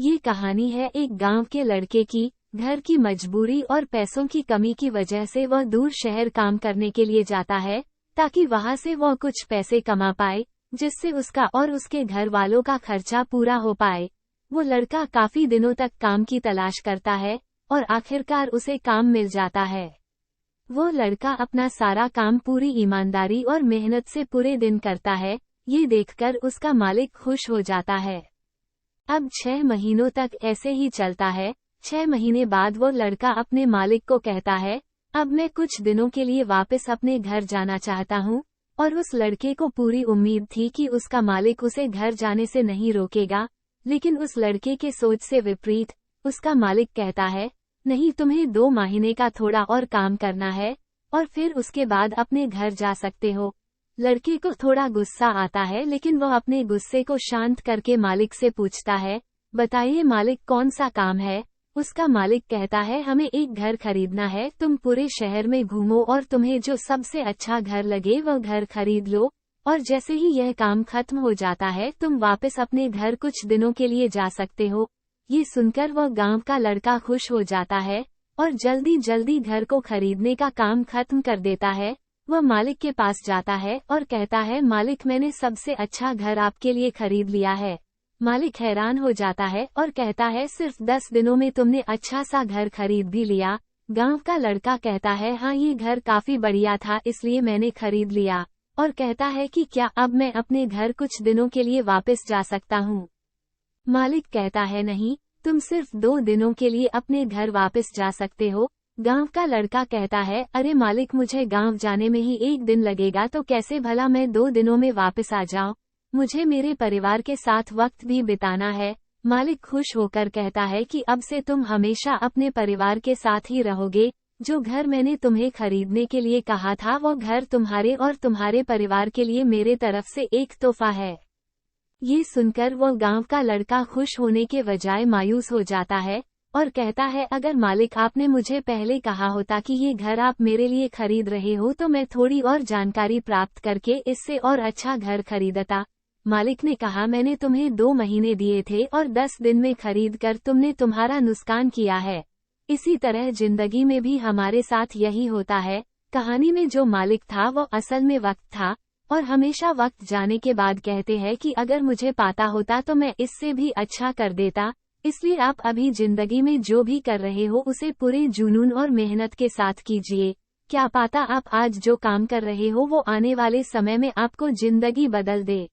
ये कहानी है एक गांव के लड़के की। घर की मजबूरी और पैसों की कमी की वजह से वह दूर शहर काम करने के लिए जाता है, ताकि वहां से वह कुछ पैसे कमा पाए, जिससे उसका और उसके घर वालों का खर्चा पूरा हो पाए। वो लड़का काफी दिनों तक काम की तलाश करता है और आखिरकार उसे काम मिल जाता है। वो लड़का अपना सारा काम पूरी ईमानदारी और मेहनत से पूरे दिन करता है। ये देखकर उसका मालिक खुश हो जाता है। अब 6 महीनों तक ऐसे ही चलता है। 6 महीने बाद वो लड़का अपने मालिक को कहता है, अब मैं कुछ दिनों के लिए वापस अपने घर जाना चाहता हूँ। और उस लड़के को पूरी उम्मीद थी कि उसका मालिक उसे घर जाने से नहीं रोकेगा, लेकिन उस लड़के के सोच से विपरीत उसका मालिक कहता है, नहीं, तुम्हें 2 महीने का थोड़ा और काम करना है और फिर उसके बाद अपने घर जा सकते हो। लड़के को थोड़ा गुस्सा आता है, लेकिन वह अपने गुस्से को शांत करके मालिक से पूछता है, बताइए मालिक, कौन सा काम है। उसका मालिक कहता है, हमें एक घर खरीदना है। तुम पूरे शहर में घूमो और तुम्हें जो सबसे अच्छा घर लगे वह घर खरीद लो, और जैसे ही यह काम खत्म हो जाता है तुम वापस अपने घर कुछ दिनों के लिए जा सकते हो। ये सुनकर वह गांव का लड़का खुश हो जाता है और जल्दी जल्दी घर को खरीदने का काम खत्म कर देता है। वह मालिक के पास जाता है और कहता है, मालिक, मैंने सबसे अच्छा घर आपके लिए खरीद लिया है। मालिक हैरान हो जाता है और कहता है, सिर्फ 10 दिनों में तुमने अच्छा सा घर खरीद भी लिया। गांव का लड़का कहता है, हाँ, ये घर काफी बढ़िया था इसलिए मैंने खरीद लिया। और कहता है कि क्या अब मैं अपने घर कुछ दिनों के लिए वापस जा सकता हूँ। मालिक कहता है, नहीं, तुम सिर्फ 2 दिनों के लिए अपने घर वापस जा सकते हो। गांव का लड़का कहता है, अरे मालिक, मुझे गांव जाने में ही 1 दिन लगेगा, तो कैसे भला मैं 2 दिनों में वापस आ जाऊं। मुझे मेरे परिवार के साथ वक्त भी बिताना है। मालिक खुश होकर कहता है कि अब से तुम हमेशा अपने परिवार के साथ ही रहोगे। जो घर मैंने तुम्हें खरीदने के लिए कहा था वो घर तुम्हारे और तुम्हारे परिवार के लिए मेरे तरफ से एक तोहफा है। ये सुनकर वो गांव का लड़का खुश होने के बजाय मायूस हो जाता है और कहता है, अगर मालिक, आपने मुझे पहले कहा होता कि ये घर आप मेरे लिए खरीद रहे हो तो मैं थोड़ी और जानकारी प्राप्त करके इससे और अच्छा घर खरीदता। मालिक ने कहा, मैंने तुम्हें 2 महीने दिए थे और 10 दिन में खरीद कर तुमने तुम्हारा नुकसान किया है। इसी तरह जिंदगी में भी हमारे साथ यही होता है। कहानी में जो मालिक था वो असल में वक्त था, और हमेशा वक्त जाने के बाद कहते हैं कि अगर मुझे पाता होता तो मैं इससे भी अच्छा कर देता। इसलिए आप अभी जिंदगी में जो भी कर रहे हो उसे पूरे जुनून और मेहनत के साथ कीजिए। क्या पता आप आज जो काम कर रहे हो वो आने वाले समय में आपको जिंदगी बदल दे।